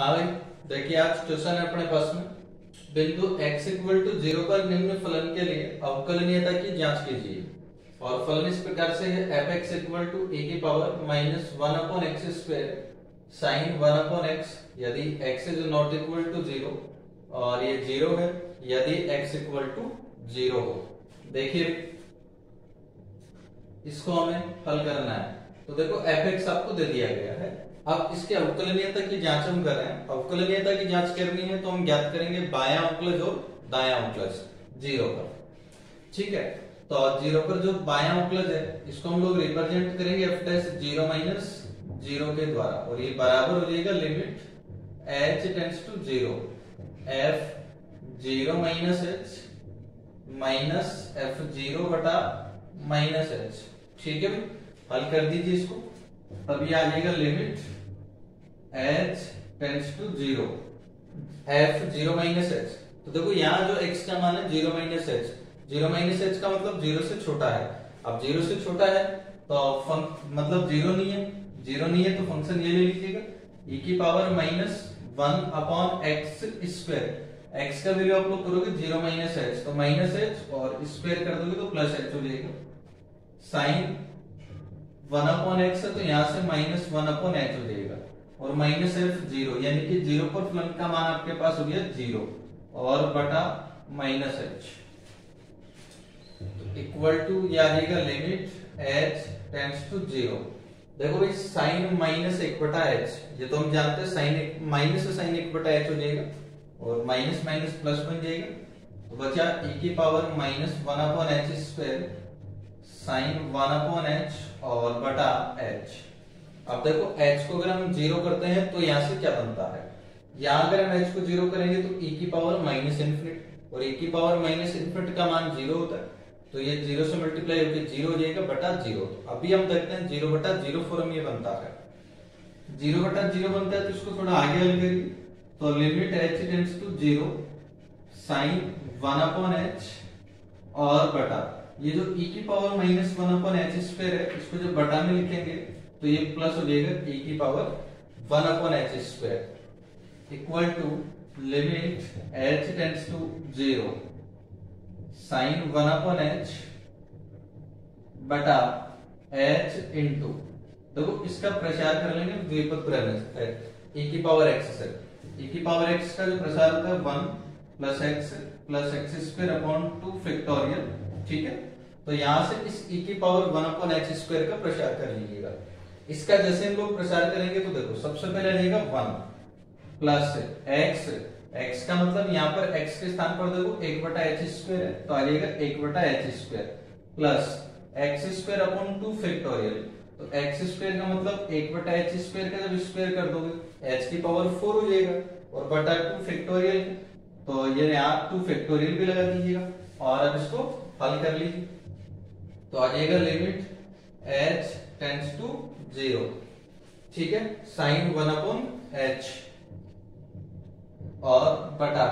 हाँ भाई, देखिए आज क्वेश्चन है अपने पास में। बिंदु x इक्वल टू 0 पर निम्न फलन के लिए अवकलनीयता की जांच कीजिए। और फलन इस प्रकार से है f(x) इक्वल टू a की power minus 1 upon x square sine 1 upon x, यदि x is not equal to 0 और ये 0 है यदि x इक्वल टू 0 हो। देखिए इसको हमें हल करना है। तो देखो f(x) आपको दे दिया गया है। अब इसके अवकलनीयता की जांच हम कर रहे हैं। अवकलनीयता की जांच करनी है तो हम ज्ञात करेंगे बायां अवकलज और दायां अवकलज 0 पर। ठीक है, तो 0 पर जो बायां अवकलज है इसको हम लोग रिप्रेजेंट करेंगे f(0 माइनस 0 के द्वारा, और ये बराबर हो जाएगा limit h tends to 0 f(0 minus h minus f(0 बटा माइनस h)। ठीक है भाई, हल कर दीजिए इसको। तब ये आ जाएगा limit h tends to 0 f(0 minus h)। तो देखो यहाँ जो x का मान है 0 माइनस h, 0 माइनस h का मतलब 0 से छोटा है। अब 0 से छोटा है तो मतलब 0 नहीं है, 0 नहीं है तो फंक्शन ये ले लीजिएगा e की power minus 1 upon x square. x का वैल्यू आप लोग करोगे 0 माइनस h तो माइनस h और स्क्वायर कर दोगे तो प्लस h हो जाएगा। साइन 1 अपॉन एक्स है तो यहां से माइनस 1 अपॉन एच हो जाएगा, और माइनस f(0) यानी कि 0 पर फलन का मान आपके पास हो गया 0 और बटा माइनस h इक्वल टू ये आ जाएगा लिमिट h टेंड्स टू 0। देखो भाई साइन माइनस 1 बटा h, ये तो हम जानते हैं साइन माइनस से साइन 1 बटा h हो जाएगा और माइनस माइनस प्लस बन जाएगा। तो बचा e की power minus 1 upon h square sine 1 upon H और बटा h। अब देखो h को अगर हम 0 करते हैं तो यहां से क्या बनता है, यहां अगर हम h को 0 करेंगे तो e की पावर माइनस इन्फिनिट, और e की पावर माइनस इन्फिनिट का मान 0 होता है तो ये 0 से मल्टीप्लाई होकर 0 हो जाएगा बटा 0। तो अभी हम देखते हैं 0 बटा 0 फॉर्म ये बनता है, 0 बटा 0 बनता है तो इसको थोड़ा आगे हल करिए। तो limit h tends to 0 sine 1 upon h और बटा ये जो e की power minus 1 upon h square है इसको जब बटा में लिखेंगे तो ये प्लस हो जाएगा e की power 1 upon h square equal to limit h tends to 0 sine 1 upon h बटा h इंटू, देखो इसका प्रसार कर लेंगे द्विपद प्रमेय से e की पावर x से। e की पावर x का जो प्रसार होता है 1 plus x square upon 2 factorial. ठीक है, तो यहां से इस e की पावर 1 अपॉन एच स्क्वायर का प्रसार कर लीजिएगा। इसका जैसे हम लोग प्रसार करेंगे तो देखो सबसे पहले रहेगा 1 प्लस x का मतलब यहाँ पर x के स्थान पर देखो 1 बटा एच स्क्वायर है तो आ जाएगा 1 बटा H square plus x square upon 2 factorial. तो एक्स स्क्वायर का मतलब 1 बटा एच स्क्वायर का जब स्क्वायर कर दोगे h की पावर 4 हो जाएगा और बटा 2 फैक्टोरियल, तो ये यहाँ 2 फैक्टोरियल भी लगा दीजिएगा और अब इसको हल कर लीजिए। तो आ जाएगा लिमिट h टेंड्स टू 0। ठीक है, साइन 1 अपॉन h और बटा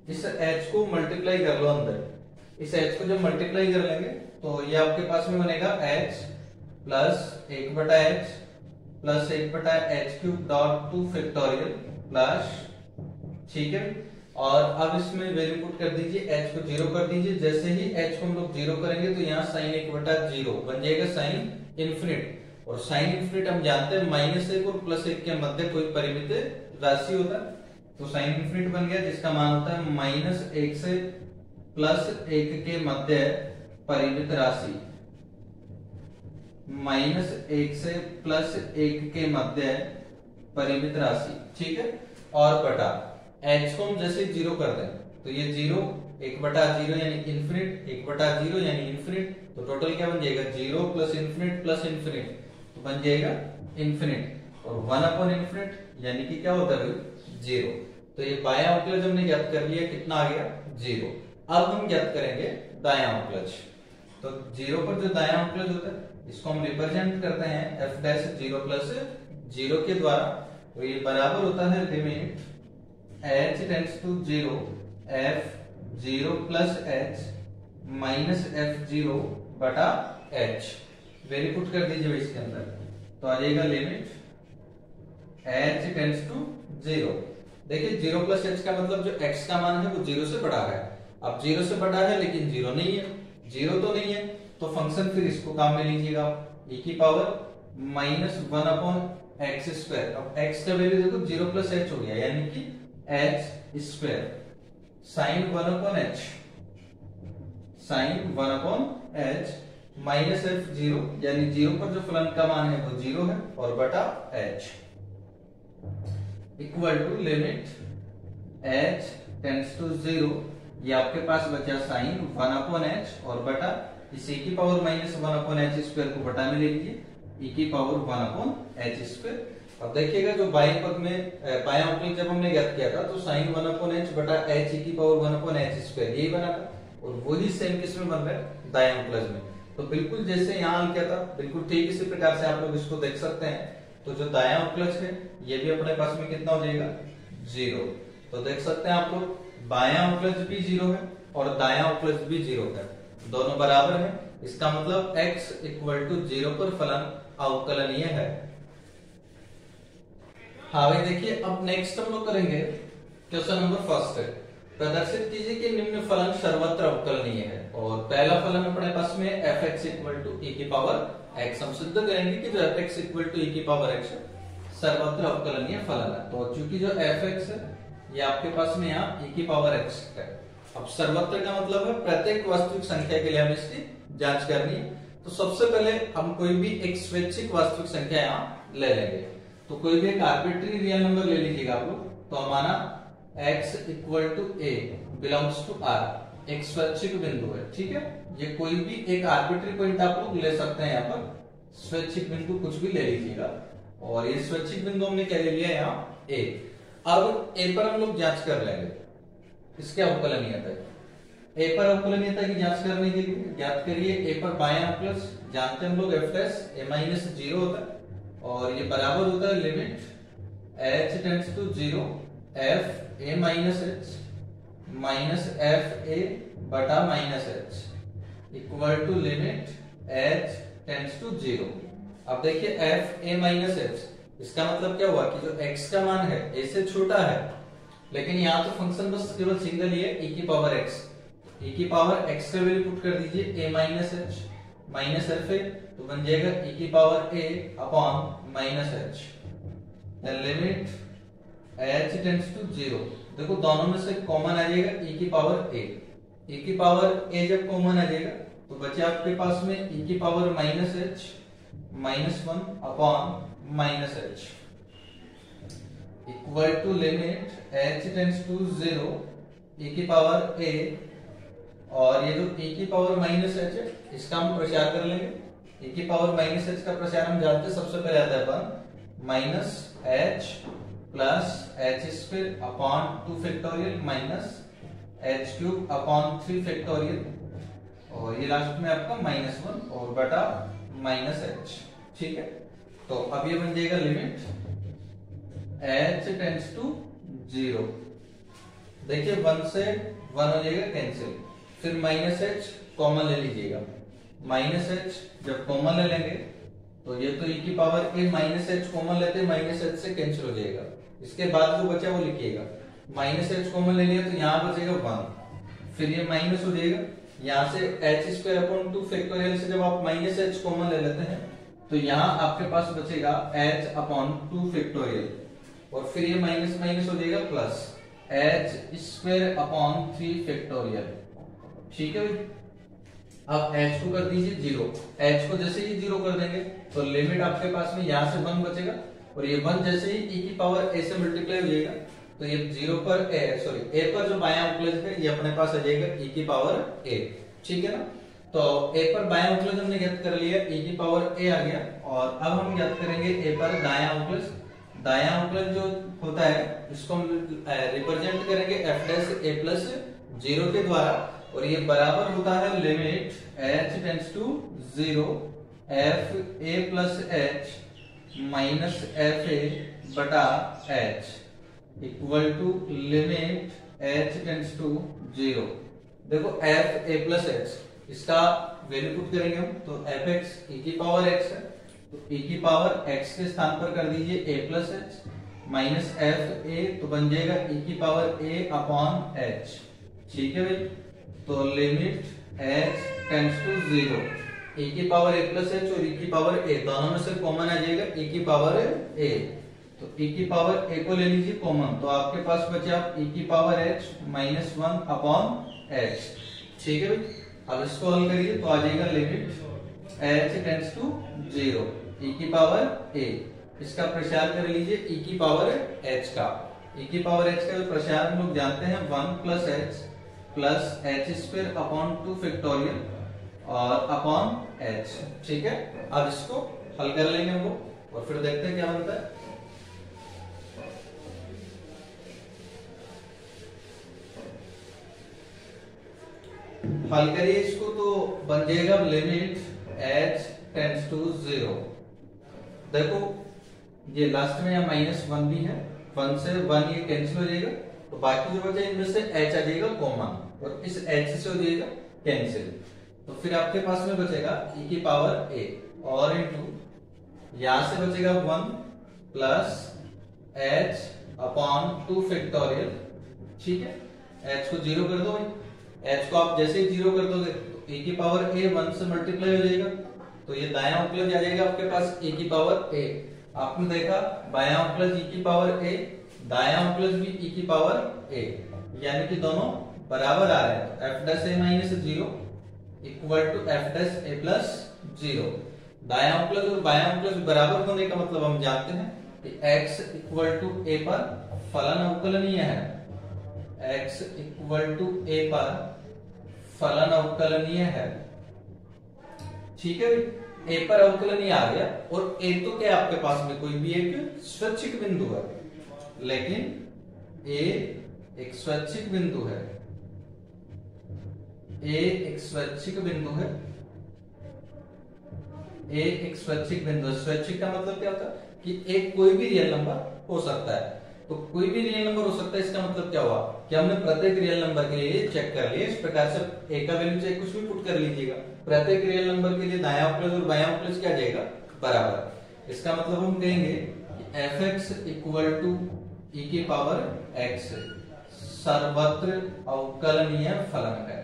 इस h को मल्टीप्लाई कर लो अंदर। इस h को जब मल्टीप्लाई कर लेंगे तो ये आपके पास में बनेगा h प्लस 1 बटा h प्लस 1 बटा h cube dot 2 factorial plus. ठीक है, और अब इसमें वैल्यू पुट कर दीजिए, h को 0 कर दीजिए। जैसे ही h को हम लोग 0 करेंगे तो यहाँ साइन 1 बटा 0 बन जाएगा साइन इन्फिनिट, और साइन इन्फिनिट हम जानते हैं माइनस 1 और प्लस 1 के मध्य कोई परिमित राशि होता है। तो साइन इन्फिनिट बन गया जिसका मान होता है माइनस 1 से प्लस 1 के मध्य परिमित राशि, माइनस 1 से प्लस 1 के मध्य परिमित राशि। ठीक है, और बटा h को हम जैसे 0 कर दें तो ये 0 1 बटा 0 यानी इन्फिनिट, 1 बटा 0 यानी इन्फिनिट, तो टोटल क्या बन जाएगा 0 प्लस इन्फिनिट तो बन जाएगा इन्फिनिट, और 1 अपॉन इन्फिनिट यानी कि क्या होता है 0। तो ये बायां अवकलज हमने ज्ञात कर लिया, कितना आ गया 0। अब हम ज्ञात करेंगे दायां अवकलज। तो 0 पर जो दायां अवकलज होता है इसको हम रिप्रेजेंट करते हैं f(0 प्लस 0 के द्वारा, तो ये बराबर होता है limit h tends to 0 f(0 plus h minus f(0 बटा h)। वैल्यू पुट कर दीजिए इसके अंदर तो आ जाएगा लिमिट h टेंड्स टू 0। देखिए 0 प्लस एच का मतलब जो x का मान है वो 0 से बड़ा है। अब 0 से बड़ा है लेकिन 0 नहीं है, 0 तो नहीं है, तो फंक्शन फिर इसको काम में लीजिएगा e की पावर -1 अपॉन एक्स स्क्वायर। अब x का वैल्यू देखो 0 प्लस एच हो गया, यानी कि h square sine 1 upon h, sine 1 upon h minus f 0, यानी 0 पर जो फलन का मान है वो 0 है, और बटा h equal to limit h tends to 0, ये आपके पास बचा साइन 1 अपॉन h और बटा इस e की पावर -1 अपॉन h स्क्वायर को बटा में ले लीजिए, e की पावर 1 अपॉन h स्क्वायर। अब देखिएगा जो बाएं पद में बायां अवकल जब हमने ज्ञात किया था तो साइन 1 अपॉन h बटा h e की पावर 1 अपॉन h स्क्वायर यही बना था, और वही सेम किस में बन रहा है, दाएं अवकलज में। तो बिल्कुल जैसे यहाँ हल किया था बिल्कुल ठीक इसी प्रकार से आप लोग इसको देख सकते हैं। तो जो दायां अवकलज है ये भी अपने पास में कितना हो जाएगा, 0। तो देख सकते हैं आप लोग बायां अवकलज भी 0 है और दायां अवकलज भी 0 है, दोनों बराबर है। इसका मतलब x इक्वल टू 0 पर फलन अवकलनीय है। हाँ भाई देखिए, अब नेक्स्ट हम लोग करेंगे क्वेश्चन नंबर फर्स्ट है। प्रदर्शित कीजिए कि निम्न फलन सर्वत्र अवकलनीय है। और पहला फलन अपने पास में fx इक्वल टू e की पावर x, हम सिद्ध करेंगे कि जो fx इक्वल टू e की पावर x सर्वत्र अवकलनीय फलन है। तो चूंकि जो fx है ये आपके पास में यहाँ e की पावर x है। अब सर्वत्र का मतलब है प्रत्येक वास्तविक संख्या के लिए हमें इसकी जांच करनी है। तो सबसे पहले हम कोई भी एक स्वैच्छिक वास्तविक संख्या यहाँ ले लेंगे। तो कोई भी एक आर्बिट्री रियल नंबर ले लीजिएगा आप लोग। तो हमारा x equal to a belongs to r, एक स्वैच्छिक बिंदु है, ठीक है। ये कोई भी एक आर्बिट्री पॉइंट आप लोग ले सकते हैं, यहाँ पर स्वैच्छिक बिंदु कुछ भी ले लीजिएगा। और ये स्वैच्छिक बिंदु हमने क्या ले लिया यहाँ a। अब a पर हम लोग जांच कर लेंगे इसके अवकलनीयता की। a पर अवकलनीयता की जांच करने के लिए ज्ञात करिए a पर बायां अवकलज, जानते हैं हम लोग f a माइनस 0 होता है, और ये बराबर होता है limit h tends to 0 f a minus h minus F A बटा minus H equal to limit h tends to 0। अब देखिए एफ ए माइनस एच, इसका मतलब क्या हुआ कि जो x का मान है a से छोटा है, लेकिन यहाँ तो फंक्शन बस केवल सिंगल ही है e की पावर x। e की पावर x का वैल्यू पुट कर दीजिए a minus h minus F a, तो बन जाएगा e की power a upon minus h, limit h tends to 0। देखो दोनों में से कॉमन आ जाएगा e की पावर a, e की पावर a जब कॉमन आ जाएगा तो बचे आपके पास में e की power minus h minus 1 upon minus h equal to limit h tends to 0 e की पावर a, और ये जो e की पावर माइनस h है इसका हम प्रसार कर लेंगे। e की पावर माइनस h का प्रसार हम जानते हैं, सबसे पहले आता है अपन minus h plus H square upon 2 factorial minus H cube upon 3 factorial, और ये लास्ट में आपका माइनस 1 और बटा माइनस एच, ठीक है। तो अब ये बन जाएगा लिमिट एच टेंड्स टू 0। देखिए 1 से 1 हो जाएगा कैंसिल, फिर माइनस एच कॉमन ले लीजिएगा। माइनस एच जब कॉमन ले लेंगे तो ये तो e की power a minus H common लेते हैं, माइनस एच से कैंसिल हो जाएगा। इसके बाद जो बचा वो लिखिएगा, माइनस एच कॉमन ले लिया तो यहाँ बचेगा 1, फिर ये माइनस हो जाएगा, यहाँ से एच स्क्वायर अपॉन 2 फैक्टोरियल से जब आप माइनस एच कॉमन ले लेते हैं तो यहाँ आपके पास बचेगा एच अपॉन 2 फैक्टोरियल, और फिर ये माइनस माइनस हो जाएगा plus H square upon 3 factorial, ठीक है भाई। अब h को कर दीजिए 0, h को जैसे ही 0 कर देंगे तो लिमिट आपके पास में यहाँ से 1 बचेगा, और ये 1 जैसे ही e की पावर a से मल्टीप्लाई हो जाएगा तो ये 0 पर a पर जो बायां अवकलज है ये अपने पास आ जाएगा e की पावर a, ठीक है ना। तो a पर बायां अवकलज हमने ज्ञात कर लिया, e की पावर a आ गया, और अब हम ज्ञात करेंगे a पर दायां अवकलज। दायां अवकलज जो होता है इसको हम रिप्रेजेंट करेंगे f a प्लस 0 के द्वारा, और ये बराबर होता है limit h tends to 0 f a plus h minus F A बटा h equal to limit h tends to 0। देखो f a प्लस h इसका वैल्यू पुट करेंगे हम, तो f x e की पावर x है, तो e की पावर x के स्थान पर कर दीजिए a plus h minus F a, तो बन जाएगा e की पावर a अपॉन h। ठीक है भाई, तो limit h tends to 0, e की पावर a प्लस h और e की पावर a दोनों में से कॉमन आ जाएगा e की पावर a, तो e की पावर a को ले लीजिए कॉमन, तो आपके पास बचा e की power h minus 1 upon h। ठीक है भाई, अब इसको हल करिए तो आ जाएगा limit h tends to 0, e की पावर a, इसका प्रसार कर लीजिए e की पावर h का, e की पावर h का प्रसार हम लोग जानते हैं 1 plus h square upon 2 factorial और अपॉन h। ठीक है, अब इसको हल कर लेंगे हम लोग और फिर देखते हैं क्या बनता है। हल करिए इसको तो बन जाएगा लिमिट h टेंड्स टू 0। देखो ये लास्ट में यहाँ -1 भी है, 1 से 1 ये कैंसिल हो जाएगा, तो बाकी जो बचा इनमें से h आ जाएगा कॉमन और इस h से हो जाएगा कैंसिल, तो फिर आपके पास में बचेगा e की पावर a और इनटू यहां से बचेगा 1 प्लस h अपॉन 2 फैक्टोरियल। ठीक है, h को 0 कर दो भाई, h को आप जैसे ही 0 कर दोगे तो e की पावर a 1 से मल्टीप्लाई हो जाएगा, तो ये दायां उपलज आ जाएगा आपके पास e की पावर a। आपने देखा बायां उपलज e की पावर a, दायां उपलज भी e की पावर a, यानी कि दोनों बराबर आ रहे हैं, तो f dash a minus 0 equal to f dash a plus 0। दायां उपलज और बायां उपलज बराबर होने का मतलब हम जानते हैं कि x इक्वल टू a पर फलन अवकलनीय है, x इक्वल टू a पर फलन अवकलनीय है। ठीक है, a पर अवकलनीय आ गया और a तो क्या आपके पास में कोई भी एक स्वैच्छिक बिंदु है, लेकिन a एक स्वैच्छिक बिंदु है, a एक स्वैच्छिक बिंदु है, a एक स्वैच्छिक बिंदु है। स्वैच्छिक का मतलब क्या होता है कि एक कोई भी रियल नंबर हो सकता है, तो कोई भी रियल नंबर हो सकता है, इसका मतलब क्या हुआ कि हमने प्रत्येक रियल नंबर के लिए चेक कर लिया। इस प्रकार से a का वैल्यू चाहे कुछ भी पुट कर लीजिएगा, प्रत्येक रियल नंबर के लिए दायां उपलज और बायां उपलज क्या जाएगा बराबर। इसका मतलब हम कहेंगे कि fx इक्वल टू e की पावर x सर्वत्र अवकलनीय फलन है,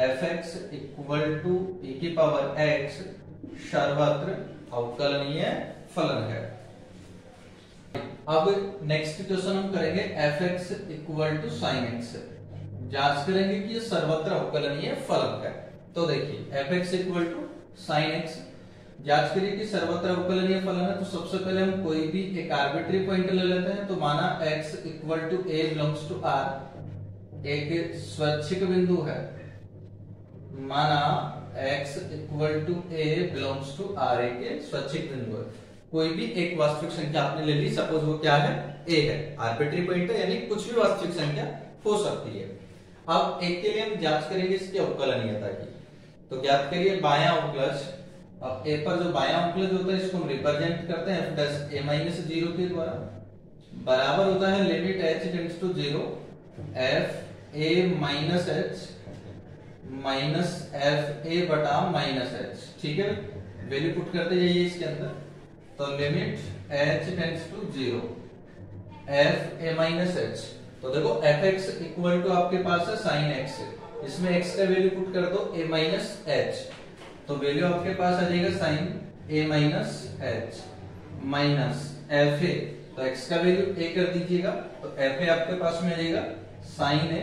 fx इक्वल टू e की पावर x सर्वत्र अवकलनीय फलन है। अब नेक्स्ट क्वेश्चन हम करेंगे fx equal to sin x, जांच करेंगे कि ये सर्वत्र अवकलनीय फलन है। तो देखिए fx equal to sin x, जांच करिए कि सर्वत्र अवकलनीय फलन है, तो सबसे पहले हम कोई भी एक आर्बिट्री पॉइंट ले लेते हैं, तो माना x equal to a belongs to r, एक स्वैच्छिक बिंदु है, माना x equal to a belongs to r, एक स्वैच्छिक बिंदु है। कोई भी एक वास्तविक संख्या आपने ले ली, सपोज वो क्या है a है, आर्बिट्री पॉइंट है, यानी कुछ भी वास्तविक संख्या हो सकती है। अब एक के लिए हम जांच करेंगे इसकी अवकलनीयता की, तो ज्ञात करिए बायां उपलज। अब a पर जो बायां उपलज होता है इसको हम रिप्रेजेंट करते हैं f डैश a माइनस 0 के द्वारा, बराबर होता है limit h tends to 0 f a minus h minus f a बटा माइनस h। ठीक है, वैल्यू पुट करते जाइए इसके अंदर, तो limit h tends to 0 f a minus h, तो देखो fx इक्वल टू आपके पास है sin x, इसमें x का वैल्यू पुट कर दो a माइनस h, तो वैल्यू आपके पास आ जाएगा sin a minus h minus f a, तो x का वैल्यू a कर दीजिएगा, तो f a आपके पास में आ जाएगा sin a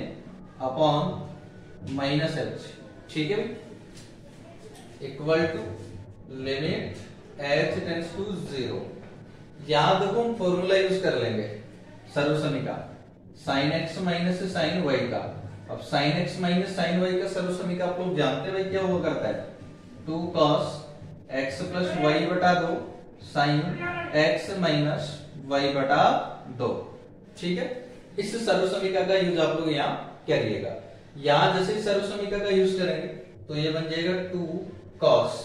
upon minus h। ठीक है, equal to limit h tends to 0। यहां देखो हम फॉर्मूला यूज कर लेंगे सर्वसमीका sin x minus sin y का। अब sin x minus sin y का सर्वसमीका आप लोग जानते हैं भाई क्या हुआ करता है, 2 cos x प्लस y बटा 2 sin x माइनस y बटा 2। ठीक है, इस सर्वसमीका का यूज आप लोग यहाँ करिएगा। यहाँ जैसे सर्वसमीका का यूज करेंगे तो ये बन जाएगा 2 cos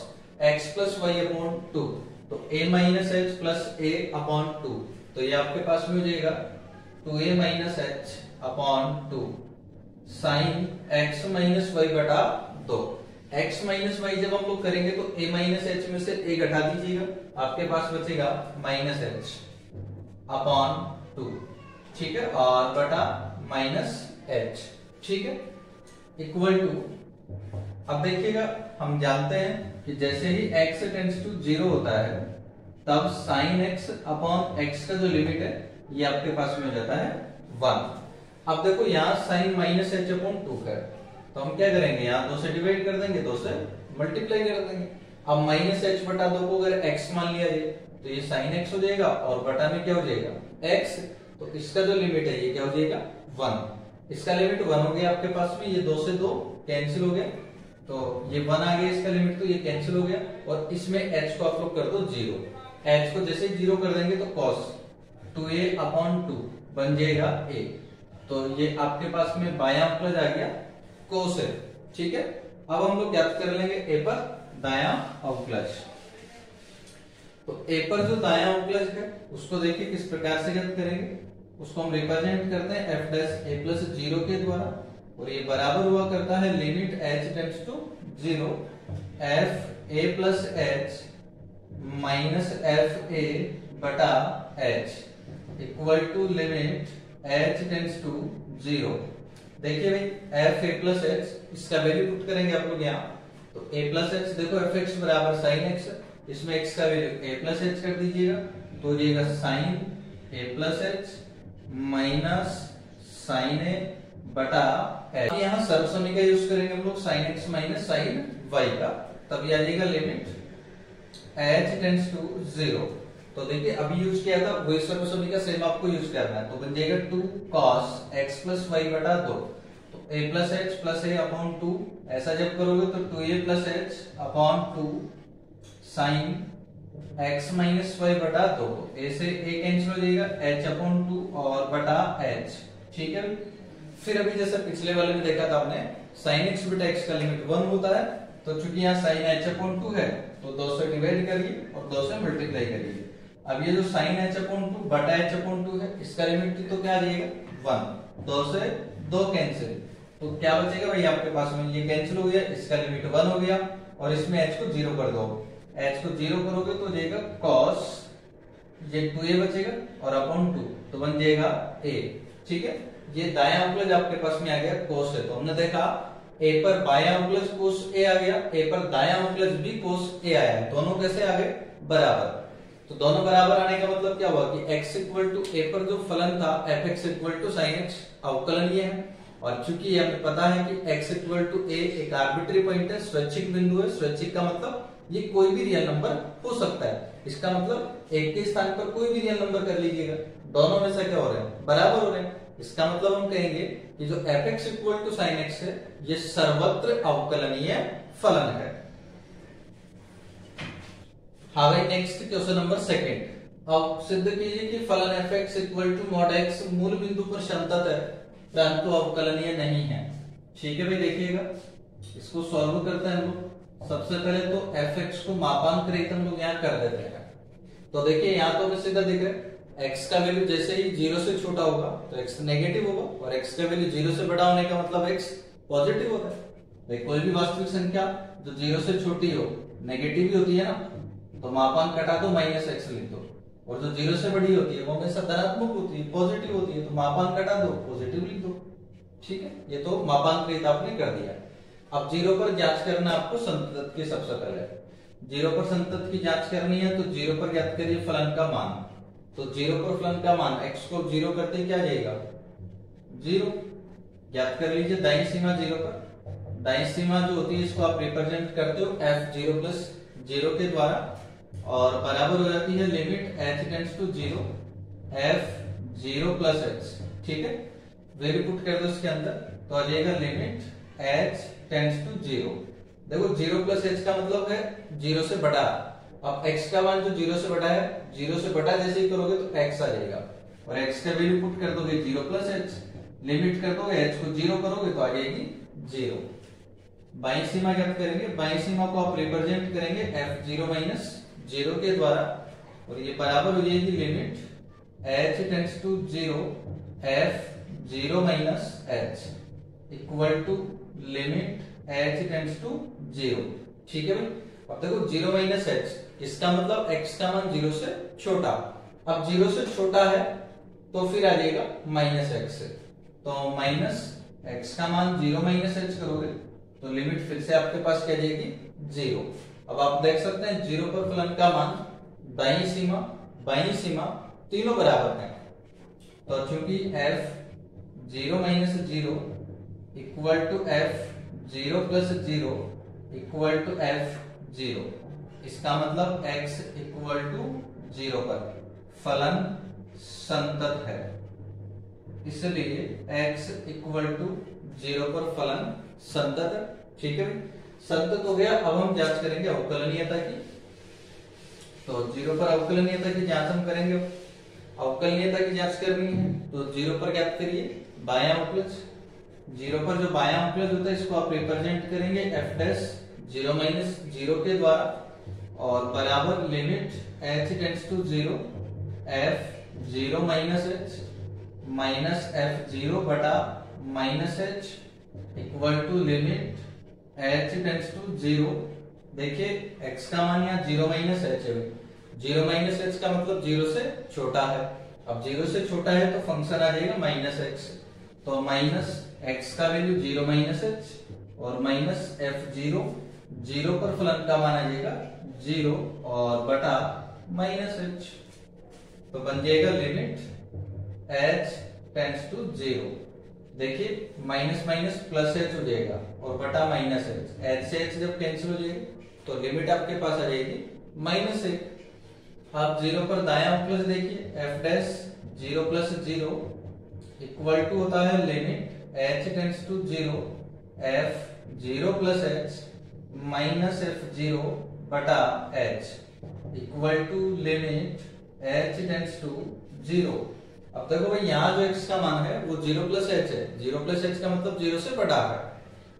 x plus y upon 2, तो a minus h plus a upon 2, तो ये आपके पास में हो जाएगा 2a minus h upon 2 sine x minus y बटा 2। x माइनस y जब हम लोग करेंगे तो a माइनस h में से a घटा दीजिएगा, आपके पास बचेगा माइनस h। अपॉन 2, ठीक है, और बटा माइनस एच, ठीक है, इक्वल टू, अब देखिएगा हम जानते हैं कि जैसे ही x टेंड्स टू 0 होता है तब साइन x अपॉन x का जो लिमिट है ये आपके पास में हो जाता है 1। अब देखो यहाँ साइन माइनस एच अपॉन 2 है, तो हम क्या करेंगे, यहाँ 2 से डिवाइड कर देंगे, 2 से मल्टीप्लाई कर देंगे। अब माइनस एच बटा 2 को अगर x मान लिया जाए तो ये साइन x हो जाएगा और बटा में क्या हो जाएगा x, तो इसका जो लिमिट है ये क्या हो जाएगा 1। इसका लिमिट 1 हो गया आपके पास में, ये 2 से 2 कैंसिल हो गया, तो ये 1 आ गया इसका लिमिट, तो ये कैंसिल हो गया, और इसमें h को आप लोग कर दो 0। h को जैसे ही 0 कर देंगे तो cos 2a अपॉन 2 बन जाएगा a, तो ये आपके पास में बायां अवकलज आ गया cos a, ठीक है। अब हम लोग ज्ञात कर लेंगे a पर दायां अवकलज। तो a पर जो दायां अवकलज है उसको देखिए किस प्रकार से ज्ञात करेंगे, उसको हम रिप्रेजेंट करते हैं f डैश a प्लस 0 के द्वारा, और ये बराबर हुआ करता है limit h tends to 0 f a plus h minus F A बटा h equal to limit h tends to 0। देखिए भाई एफ ए प्लस एच, इसका वैल्यू पुट करेंगे आप लोग यहाँ, तो a प्लस एच, देखो एफ एक्स बराबर साइन एक्स, इसमें x का वैल्यू a प्लस एच कर दीजिएगा, तो हो जाएगा sine a plus H minus sine A बटा एच। यहाँ सर्वसमीका यूज करेंगे हम लोग sine x minus sine y का, तब आ जाएगा लिमिट h टेंड्स टू 0। तो देखिए अभी यूज किया था वही सर्वसमीका सेम आपको यूज करना है, तो बन जाएगा 2 cos x प्लस वाई बटा 2, तो a plus h plus a upon 2, ऐसा जब करोगे तो 2a plus h upon 2 sine x minus y बटा 2, a से a कैंसिल हो जाएगा, h अपॉन 2 और बटा h, ठीक है। फिर अभी जैसे पिछले वाले में देखा था आपने साइन x बटा x का लिमिट 1 होता है, तो चूंकि यहाँ साइन h अपॉन 2 है तो 2 से डिवाइड करिए और 2 से मल्टीप्लाई करिए। अब ये जो साइन h अपॉन 2 बटा h अपॉन 2 है, इसका लिमिट तो क्या आ जाएगा 1, 2 से 2 कैंसिल, तो क्या बचेगा भाई आपके पास में, ये कैंसिल हो गया, इसका लिमिट 1 हो गया, और इसमें h को 0 कर दो, h को 0 करोगे तो जाएगा cos, ये 2a बचेगा और अपॉन 2, तो बन जाएगा a, ठीक है। ये दायां अवकलज आपके पास में आ गया cos है, तो हमने देखा a पर बायां अवकलज cos a आ गया, a पर दायां अवकलज भी cos a आया है, दोनों कैसे आ गए बराबर। तो दोनों बराबर आने का मतलब क्या हुआ कि x इक्वल टू a पर जो फलन था fx equal to sin x अवकलनीय है, और चूंकि ये हमें पता है कि x इक्वल टू a एक आर्बिट्री पॉइंट है, स्वैच्छिक बिंदु है, स्वैच्छिक का मतलब ये कोई भी रियल नंबर हो सकता है, इसका मतलब एक के स्थान पर कोई भी रियल नंबर कर लीजिएगा, दोनों में से क्या हो रहे हैं बराबर हो रहे हैं, इसका मतलब हम कहेंगे कि जो fx equal to sin x है ये सर्वत्र अवकलनीय फलन है। नेक्स्ट क्वेश्चन नंबर 2, अब सिद्ध कीजिए कि फलन fx equal to mod x मूल बिंदु पर संतत है परंतु अवकलनीय नहीं है, ठीक है भाई। देखिएगा इसको सॉल्व करते हैं हम लोग। सबसे पहले तो fx को मापांक रहित हम लोग यहाँ कर देते हैं, तो देखिए यहाँ तो हमें सीधा दिख रहा है x का वैल्यू जैसे ही 0 से छोटा होगा तो x नेगेटिव होगा, और x का वैल्यू 0 से बड़ा होने का मतलब x पॉजिटिव होता है। कोई भी वास्तविक संख्या जो 0 से छोटी हो नेगेटिव ही होती है ना, तो मापांक घटा दो माइनस x लिख दो, और जो 0 से बड़ी होती है वो हमेशा धनात्मक होती है, पॉजिटिव होती है, तो मापांक घटा दो पॉजिटिव लिख दो, ठीक है। ये तो मापांक रहित आपने कर दिया। अब 0 पर जांच करना आपको संतत की, सबसे पहले 0 पर संतत की जांच करनी है, तो 0 पर ज्ञात करिए फलन का मान, तो 0 पर फलन का मान x को 0 करते ही क्या जाएगा 0, ज्ञात कर लीजिए दाईं सीमा 0 पर। दाईं सीमा जो होती है इसको आप रिप्रेजेंट करते हो f0 प्लस 0 के द्वारा, और बराबर हो जाती है limit h tends to 0 f0 plus h, ठीक है। वैल्यू पुट कर दो इसके अंदर, तो आ जाएगा लिमिट h टेंड्स टू 0। देखो 0 प्लस h का मतलब है 0 से बड़ा, अब x का मान जो 0 से बड़ा है, 0 से बड़ा जैसे ही करोगे तो x आ जाएगा, और x का वैल्यू पुट कर दोगे 0 प्लस h, लिमिट कर दोगे h को 0 करोगे तो आ जाएगी 0। बाईं सीमा ज्ञात करेंगे, बाईं सीमा को आप रिप्रेजेंट करेंगे f0 माइनस 0 के द्वारा, और ये बराबर हो जाएगी limit h tends to 0 f0 minus h equal to limit h tends to 0, ठीक है भाई। अब देखो 0 माइनस h, इसका मतलब x का मान 0 से छोटा, अब 0 से छोटा है तो फिर आ जाएगा माइनस एक्स। तो माइनस एक्स का मान 0 माइनस एच करोगे तो लिमिट फिर से आपके पास क्या जाएगी 0। अब आप देख सकते हैं 0 पर फलन का मान दाईं सीमा बाईं सीमा तीनों बराबर हैं। तो चूंकि f 0 minus 0 equal to f 0 plus 0 equal to f 0, इसका मतलब x इक्वल टू 0 पर फलन संतत है, इसलिए x इक्वल टू 0 पर फलन संतत है। ठीक है, संतत हो गया। अब हम जांच करेंगे अवकलनीयता की। तो 0 पर अवकलनीयता की जांच हम करेंगे। अवकलनीयता की जांच करनी है तो 0 पर ज्ञात करिए बायां अवकलज। 0 पर जो बायां अवकलज होता है इसको आप रिप्रेजेंट करेंगे f डैश 0 माइनस 0 के द्वारा और बराबर limit h tends to 0 f 0 minus h minus f 0 बटा minus h equal to limit h tends to 0। देखिए x का मान यहाँ 0 माइनस h है। 0 माइनस h का मतलब 0 से छोटा है। अब 0 से छोटा है तो फंक्शन आ जाएगा माइनस x। तो माइनस x का वैल्यू 0 माइनस h और माइनस f0 0 पर फलन का मान आ जाएगा 0 और बटा माइनस h। तो बन जाएगा लिमिट h टेंड्स टू 0। देखिए माइनस माइनस प्लस h हो जाएगा और बटा माइनस h से h जब कैंसिल हो जाएगी तो लिमिट आपके पास आ जाएगी माइनस 1। आप 0 पर दायां अवकलज देखिए f dash 0 plus 0 equal to होता है limit h tends to 0 f 0 plus h minus f0 बटा h equal to limit h tends to 0। अब देखो भाई यहाँ जो x का मान है वो 0 प्लस h है। 0 प्लस h का मतलब 0 से बड़ा है।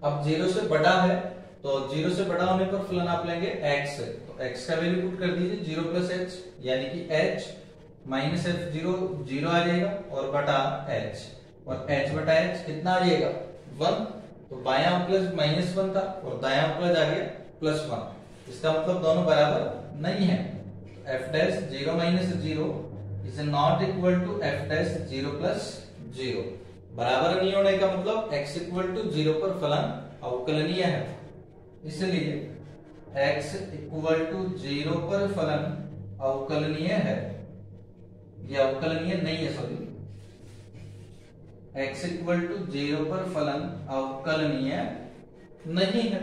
अब 0 से बड़ा है तो 0 से बड़ा होने पर फलन आप लेंगे x। तो x का वैल्यू पुट कर दीजिए 0 प्लस h यानी कि h माइनस f0 0 आ जाएगा और बटा h और h बटा h कितना आ जाएगा 1। तो बायां अवकलज माइनस 1 था और दायां अवकलज आ गया प्लस 1। इसका मतलब दोनों बराबर नहीं है। f dash 0 minus 0 is not equal to f dash 0 plus 0। बराबर नहीं होने का मतलब x इक्वल टू 0 पर फलन अवकलनीय है, इसलिए x इक्वल टू 0 पर फलन अवकलनीय है। यह अवकलनीय नहीं है, सॉरी, x इक्वल टू 0 पर फलन अवकलनीय नहीं है।